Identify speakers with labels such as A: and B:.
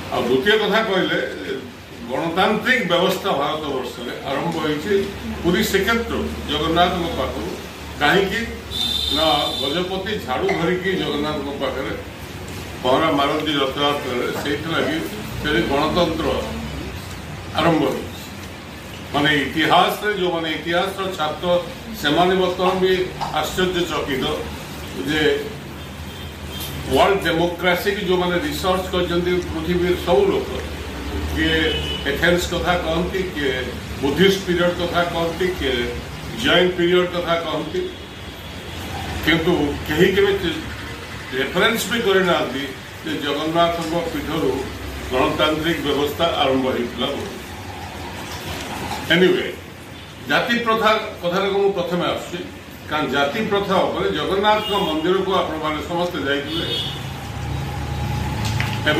A: आ द्वितीय कथा कहले गणतांत्रिक व्यवस्था भारत वर्ष में आरंभ होती पूरी श्रीक्षेत्र जगन्नाथ पाखु कहीं ना गजपति झाड़ू धरिकी जगन्नाथ पाखे पहरा मारती रथयात्रा से लगी गणतंत्र आरंभ हो माने इतिहास रे जो माने इतिहास छात्र से बर्तमान भी आश्चर्यचकित जे वर्ल्ड डेमोक्रेसी की जो माने रिसर्च कर पृथ्वी सब लोग किए एथेंस कथा कहती किए बुद्धिस्ट पीरियड कथा कहती किए जैन पीरियड कथा कहती किंतु कहीं के रेफरेंस भी करना जगन्नाथ पीठर गणतांत्रिक व्यवस्था आरंभ होता एनीवे जाति प्रथा कथा को प्रथम आसुची कारण जाति प्रथा जगन्नाथ मंदिर को आपण समस्ते जाइए